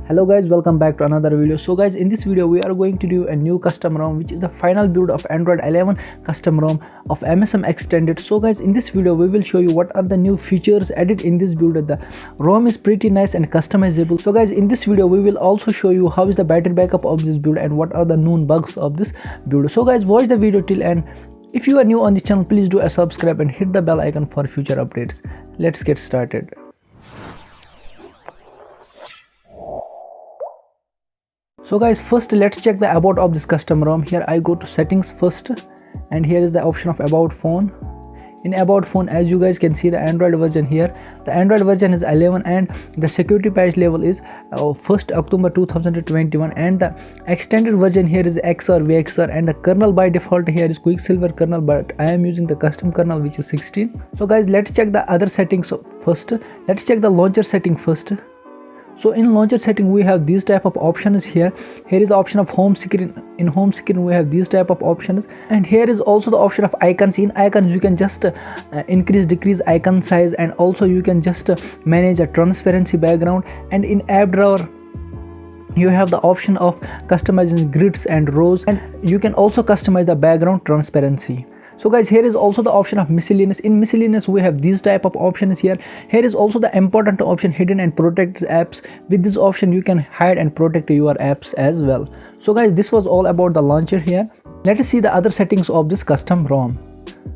Hello guys, welcome back to another video. So guys, in this video we are going to do a new custom ROM, which is the final build of Android 11 custom ROM of Msm Xtended. So guys, in this video we will show you what are the new features added in this build. The ROM is pretty nice and customizable. So guys, in this video we will also show you how is the battery backup of this build and what are the known bugs of this build. So guys, watch the video till end. If you are new on the channel, please do a subscribe and hit the bell icon for future updates. Let's get started. So guys, first let's check the about of this custom ROM. Here I go to settings first, and here is the option of about phone. In about phone, as you guys can see the Android version here, the Android version is 11 and the security patch level is 1st October 2021, and the extended version here is X or VXR, and the kernel by default here is Quicksilver kernel, but I am using the custom kernel which is 16. So guys, let's check the other settings first. Let's check the launcher setting first. So in launcher setting we have these type of options here. Here is the option of home screen. In home screen we have these type of options, and here is also the option of icons. In icons you can just increase decrease icon size, and also you can just manage a transparency background. And in app drawer you have the option of customizing grids and rows, and you can also customize the background transparency. So guys, here is also the option of miscellaneous. In miscellaneous we have these type of options here. Here is also the important option hidden and protected apps. With this option you can hide and protect your apps as well. So guys, this was all about the launcher here. Let us see the other settings of this custom ROM.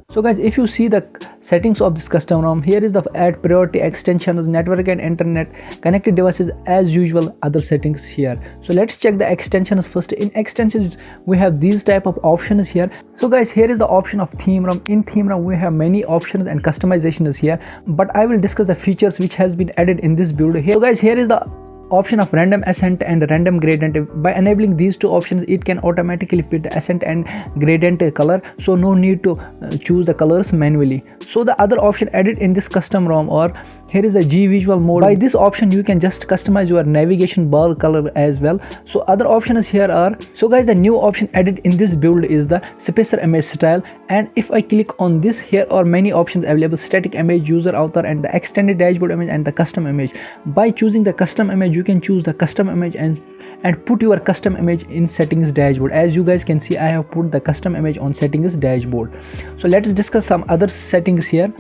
So guys, if you see the settings of this custom ROM, here is the add priority extensions, network and internet, connected devices, as usual other settings here. So let's check the extensions first. In extensions we have these type of options here. So guys, here is the option of theme ROM. In theme ROM we have many options and customizations here, but I will discuss the features which has been added in this build here. So guys, here is the option of random accent and random gradient. By enabling these two options, it can automatically pick the accent and gradient color, so no need to choose the colors manually. So the other option added in this custom ROM, or here is the G visual mode. By this option you can just customize your navigation bar color as well. So other options here are, so guys, the new option added in this build is the spacer image style, and if I click on this, here are many options available: static image, user author, and the extended dashboard image, and the custom image. By choosing the custom image, you can choose the custom image and put your custom image in settings dashboard. As you guys can see, I have put the custom image on settings dashboard. So let's discuss some other settings here.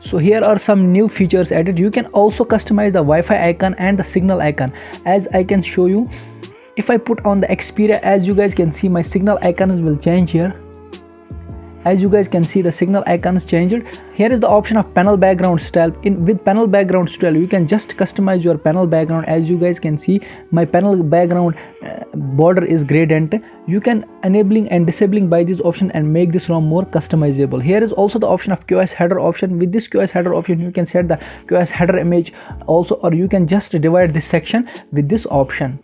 So here are some new features added. You can also customize the Wi-Fi icon and the signal icon, as I can show you. If I put on the Xperia, as you guys can see, my signal icons will change here. As you guys can see, the signal icon is changed. Here is the option of panel background style. With panel background style you can just customize your panel background. As you guys can see, my panel background border is gradient. You can enabling and disabling by this option and make this ROM more customizable. Here is also the option of QoS header option. With this QoS header option you can set the QoS header image also, or you can just divide this section with this option.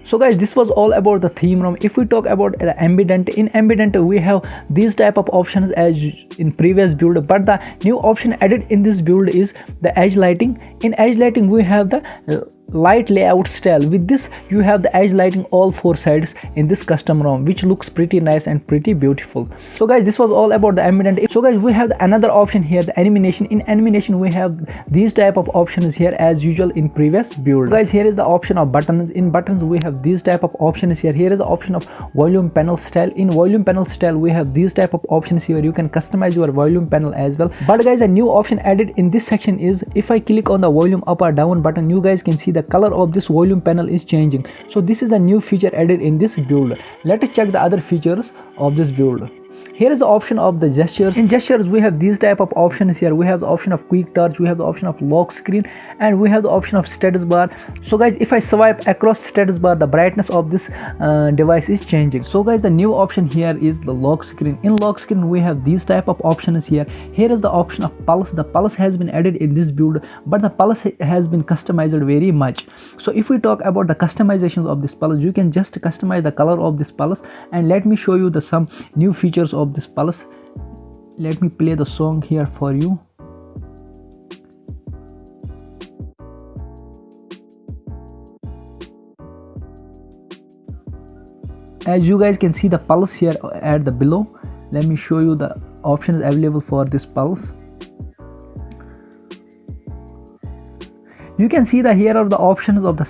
So guys, this was all about the theme ROM. If we talk about the ambient, in ambient we have these type of options as in previous build, but the new option added in this build is the edge lighting. In edge lighting we have the light layout style. With this you have the edge lighting all four sides in this custom ROM, which looks pretty nice and pretty beautiful. So guys, this was all about the ambient. So guys, we have another option here, the animation. In animation we have these type of options here as usual in previous build. Guys, here is the option of buttons. In buttons we have these type of options here. Here is the option of volume panel style. In volume panel style we have these type of options here. You can customize your volume panel as well. But guys, a new option added in this section is, if I click on the volume up or down button, you guys can see the color of this volume panel is changing. So this is a new feature added in this build. Let us check the other features of this build. Here is the option of the gestures. In gestures we have these type of options here. We have the option of quick touch, we have the option of lock screen, and we have the option of status bar. So guys, if I swipe across status bar, the brightness of this device is changing. So guys, the new option here is the lock screen. In lock screen we have these type of options here. Here is the option of pulse. The pulse has been added in this build, but the pulse has been customized very much. So if we talk about the customizations of this pulse, you can just customize the color of this pulse, and let me show you the some new features of this pulse. Let me play the song here for you. As you guys can see the pulse here at the below. Let me show you the options available for this pulse. You can see that here are the options of the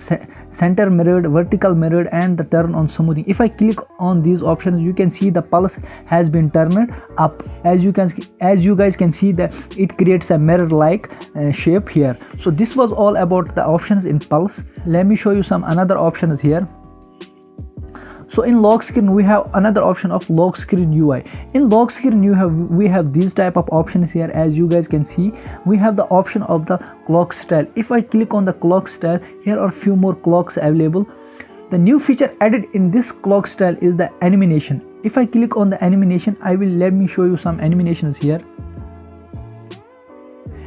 center mirrored, vertical mirrored, and the turn on smoothing. If I click on these options, you can see the pulse has been turned up. As you guys can see that it creates a mirror like shape here. So this was all about the options in pulse. Let me show you some another options here. So in lock screen we have another option of lock screen UI. In lock screen we have these type of options here. As you guys can see, we have the option of the clock style. If I click on the clock style, here are few more clocks available. The new feature added in this clock style is the animation. If I click on the animation, let me show you some animations here.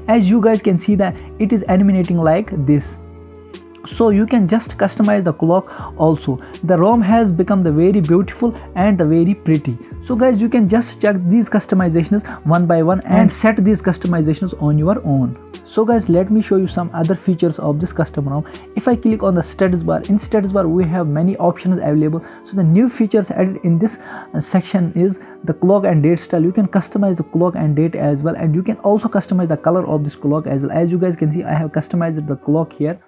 As you guys can see that it is animating like this. So you can just customize the clock also. The ROM has become the very beautiful and the very pretty. So guys, you can just check these customizations one by one and set these customizations on your own. So guys, let me show you some other features of this custom ROM. If I click on the status bar, in status bar we have many options available. So the new features added in this section is the clock and date style. You can customize the clock and date as well, and you can also customize the color of this clock as well. As you guys can see, I have customized the clock here.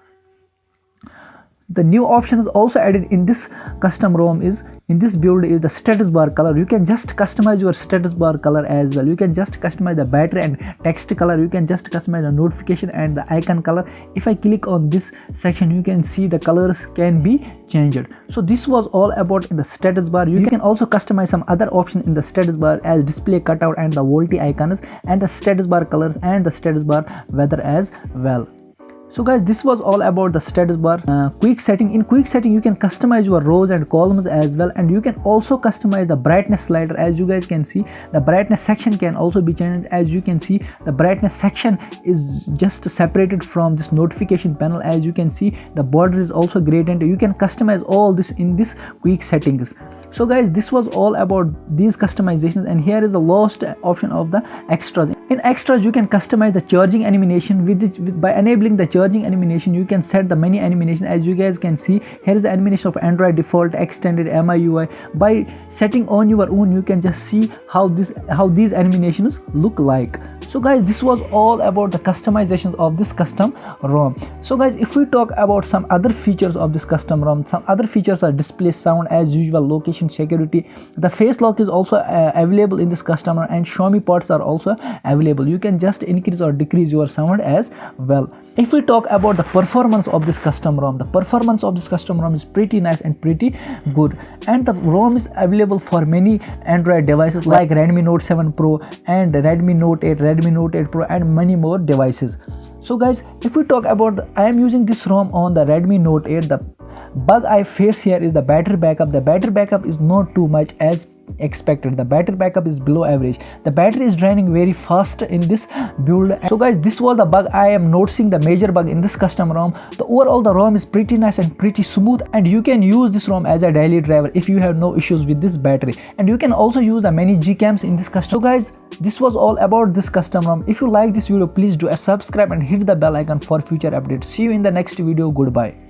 The new option is also added in this custom ROM is in this build is the status bar color. You can just customize your status bar color as well. You can just customize the battery and text color. You can just customize the notification and the icon color. If I click on this section, you can see the colors can be changed. So this was all about in the status bar. You can also customize some other options in the status bar as display cutout and the VoLTE icons and the status bar colors and the status bar weather as well. So guys, this was all about the status bar. Quick setting. In quick setting you can customize your rows and columns as well, and you can also customize the brightness slider. As you guys can see, the brightness section can also be changed. As you can see, the brightness section is just separated from this notification panel. As you can see, the border is also gradient. You can customize all this in this quick settings. So guys, this was all about these customizations, and here is the last option of the extras. In extras you can customize the charging animation by enabling the charging animation. You can set the many animation. As you guys can see, here is the animation of Android default, extended, MIUI. By setting on your own, you can just see how these animations look like. So guys, this was all about the customizations of this custom ROM. So guys, if we talk about some other features of this custom ROM, some other features are display sound as usual, location security. The face lock is also available in this custom ROM, and Xiaomi ports are also available. You can just increase or decrease your sound as well. If we talk about the performance of this custom ROM, the performance of this custom ROM is pretty nice and pretty good, and the ROM is available for many Android devices like Redmi Note 7 Pro and Redmi Note 8, Redmi Note 8 Pro, and many more devices. So guys, if we talk about I am using this ROM on the Redmi Note 8. The bug I face here is the battery backup. The battery backup is not too much as expected. The battery backup is below average. The battery is draining very fast in this build. So guys, this was the bug I am noticing, the major bug in this custom ROM. The overall the ROM is pretty nice and pretty smooth, and you can use this ROM as a daily driver if you have no issues with this battery, and you can also use the many Gcams in this custom. So guys, this was all about this custom ROM. If you like this video, please do a subscribe and hit the bell icon for future updates. See you in the next video. Goodbye.